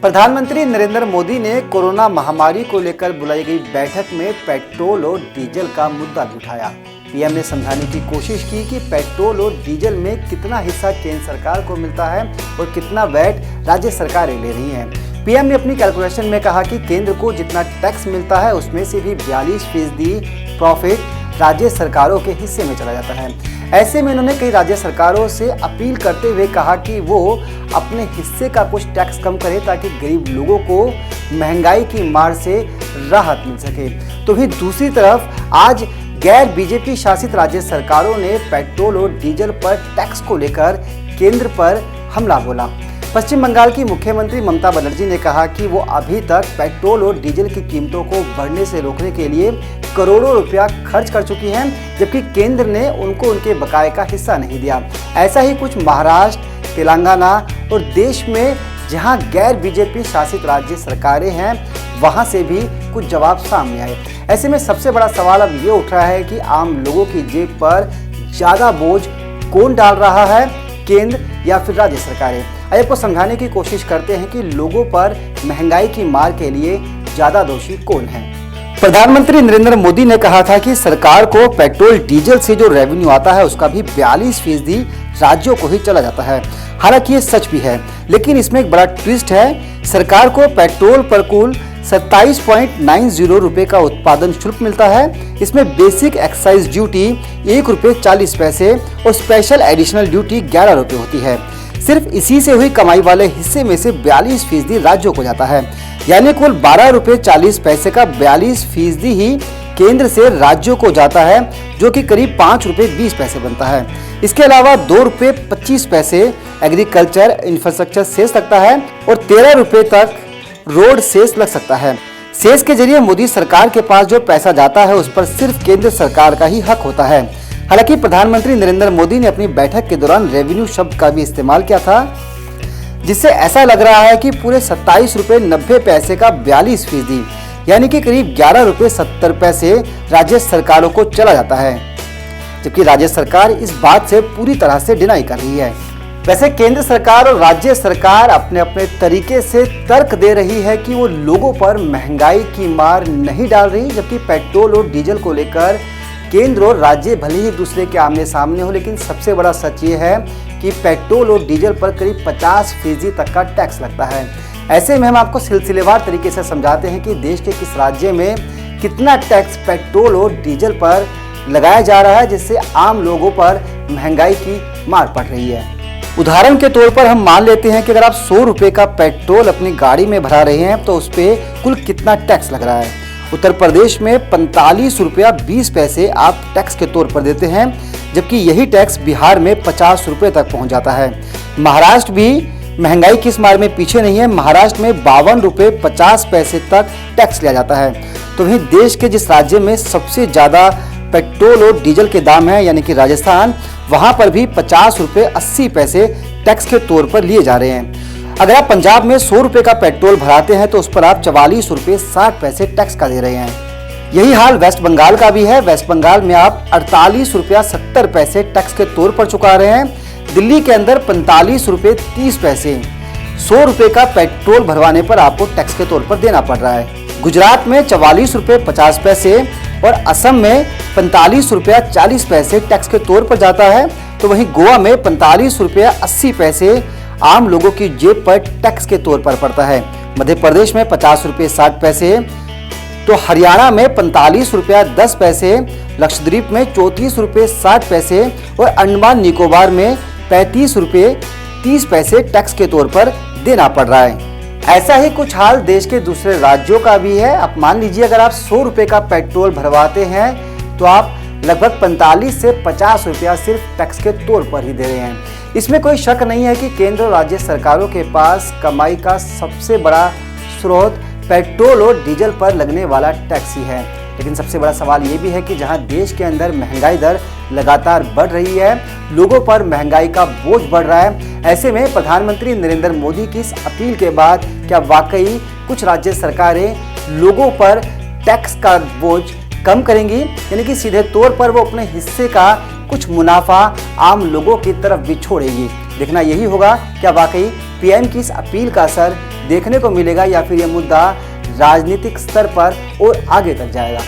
प्रधानमंत्री नरेंद्र मोदी ने कोरोना महामारी को लेकर बुलाई गई बैठक में पेट्रोल और डीजल का मुद्दा भी उठाया। पीएम ने समझाने की कोशिश की कि पेट्रोल और डीजल में कितना हिस्सा केंद्र सरकार को मिलता है और कितना वैट राज्य सरकारें ले रही हैं। पीएम ने अपनी कैलकुलेशन में कहा कि केंद्र को जितना टैक्स मिलता है उसमें से भी 42% प्रॉफिट राज्य सरकारों के हिस्से में चला जाता है। ऐसे में उन्होंने कई राज्य सरकारों से अपील करते हुए कहा कि वो अपने हिस्से का कुछ टैक्स कम करें ताकि गरीब लोगों को महंगाई की मार से राहत मिल सके। तो वहीं दूसरी तरफ आज गैर बीजेपी शासित राज्य सरकारों ने पेट्रोल और डीजल पर टैक्स को लेकर केंद्र पर हमला बोला। पश्चिम बंगाल की मुख्यमंत्री ममता बनर्जी ने कहा कि वो अभी तक पेट्रोल और डीजल की कीमतों को बढ़ने से रोकने के लिए करोड़ों रुपया खर्च कर चुकी हैं, जबकि केंद्र ने उनको उनके बकाये का हिस्सा नहीं दिया। ऐसा ही कुछ महाराष्ट्र, तेलंगाना और देश में जहां गैर बीजेपी शासित राज्य सरकारें हैं वहां से भी कुछ जवाब सामने आए। ऐसे में सबसे बड़ा सवाल अब ये उठ रहा है कि आम लोगों की जेब पर ज़्यादा बोझ कौन डाल रहा है, केंद्र या फिर राज्य सरकारें। आइए आपको समझाने की कोशिश करते हैं कि लोगों पर महंगाई की मार के लिए ज़्यादा दोषी कौन है। प्रधानमंत्री नरेंद्र मोदी ने कहा था कि सरकार को पेट्रोल डीजल से जो रेवेन्यू आता है उसका भी 42% राज्यों को ही चला जाता है। हालांकि ये सच भी है, लेकिन इसमें एक बड़ा ट्विस्ट है। सरकार को पेट्रोल पर कुल 27.90 रुपए का उत्पादन शुल्क मिलता है। इसमें बेसिक एक्साइज ड्यूटी ₹1.40 और स्पेशल एडिशनल ड्यूटी ₹11 होती है। सिर्फ इसी से हुई कमाई वाले हिस्से में से 42% राज्यों को जाता है, यानी कुल ₹12.40 का 42% ही केंद्र से राज्यों को जाता है, जो कि करीब ₹5.20 बनता है। इसके अलावा ₹2.25 एग्रीकल्चर इंफ्रास्ट्रक्चर सेस लगता है और ₹13 तक रोड सेस लग सकता है। सेस के जरिए मोदी सरकार के पास जो पैसा जाता है उस पर सिर्फ केंद्र सरकार का ही हक होता है। हालांकि प्रधानमंत्री नरेंद्र मोदी ने अपनी बैठक के दौरान रेवेन्यू शब्द का भी इस्तेमाल किया था, जिससे ऐसा लग रहा है कि पूरे ₹27.90 का 42%, यानी कि करीब ₹11.70 राज्य सरकारों को चला जाता है, जबकि राज्य सरकार इस बात से पूरी तरह से डिनाई कर रही है। वैसे केंद्र सरकार और राज्य सरकार अपने अपने तरीके से तर्क दे रही है कि वो लोगों पर महंगाई की मार नहीं डाल रही, जबकि पेट्रोल और डीजल को लेकर केंद्र और राज्य भले ही दूसरे के आमने सामने हो, लेकिन सबसे बड़ा सच ये है कि पेट्रोल और डीजल पर करीब 50% तक का टैक्स लगता है। ऐसे में हम आपको सिलसिलेवार तरीके से समझाते हैं कि देश के किस राज्य में कितना टैक्स पेट्रोल और डीजल पर लगाया जा रहा है, जिससे आम लोगों पर महंगाई की मार पड़ रही है। उदाहरण के तौर पर हम मान लेते हैं कि अगर आप ₹100 का पेट्रोल अपनी गाड़ी में भरा रहे हैं तो उस पर कुल कितना टैक्स लग रहा है। उत्तर प्रदेश में ₹45.20 आप टैक्स के तौर पर देते हैं, जबकि यही टैक्स बिहार में ₹50 तक पहुंच जाता है। महाराष्ट्र भी महंगाई की इस मार में पीछे नहीं है। महाराष्ट्र में ₹52.50 तक टैक्स लिया जाता है। तो वहीं देश के जिस राज्य में सबसे ज़्यादा पेट्रोल और डीजल के दाम है, यानी कि राजस्थान, वहाँ पर भी ₹50.80 टैक्स के तौर पर लिए जा रहे हैं। अगर आप पंजाब में ₹100 का पेट्रोल भराते हैं तो उस पर आप ₹44.60 टैक्स का दे रहे हैं। यही हाल वेस्ट बंगाल का भी है। वेस्ट बंगाल में आप ₹48.70 टैक्स के तौर पर चुका रहे हैं। दिल्ली के अंदर ₹45.30, ₹100 का पेट्रोल भरवाने पर आपको टैक्स के तौर पर देना पड़ रहा है। गुजरात में ₹44.50 और असम में ₹45.40 टैक्स के तौर पर जाता है। तो वहीं गोवा में ₹45.80 आम लोगों की जेब पर टैक्स के तौर पर पड़ता है। मध्य प्रदेश में ₹50.60, तो हरियाणा में ₹45.10, लक्षद्वीप में ₹34.60 और अंडमान निकोबार में ₹35.30 टैक्स के तौर पर देना पड़ रहा है। ऐसा ही कुछ हाल देश के दूसरे राज्यों का भी है। आप मान लीजिए अगर आप ₹100 का पेट्रोल भरवाते हैं तो आप लगभग ₹45 से ₹50 सिर्फ टैक्स के तौर पर ही दे रहे हैं। इसमें कोई शक नहीं है कि केंद्र और राज्य सरकारों के पास कमाई का सबसे बड़ा स्रोत पेट्रोल और डीजल पर लगने वाला टैक्स ही है। लेकिन सबसे बड़ा सवाल ये भी है कि जहां देश के अंदर महंगाई दर लगातार बढ़ रही है, लोगों पर महंगाई का बोझ बढ़ रहा है, ऐसे में प्रधानमंत्री नरेंद्र मोदी की इस अपील के बाद क्या वाकई कुछ राज्य सरकारें लोगों पर टैक्स का बोझ कम करेंगी, यानी कि सीधे तौर पर वो अपने हिस्से का कुछ मुनाफा आम लोगों की तरफ भी छोड़ेगी। देखना यही होगा क्या वाकई पीएम की इस अपील का असर देखने को मिलेगा या फिर यह मुद्दा राजनीतिक स्तर पर और आगे तक जाएगा।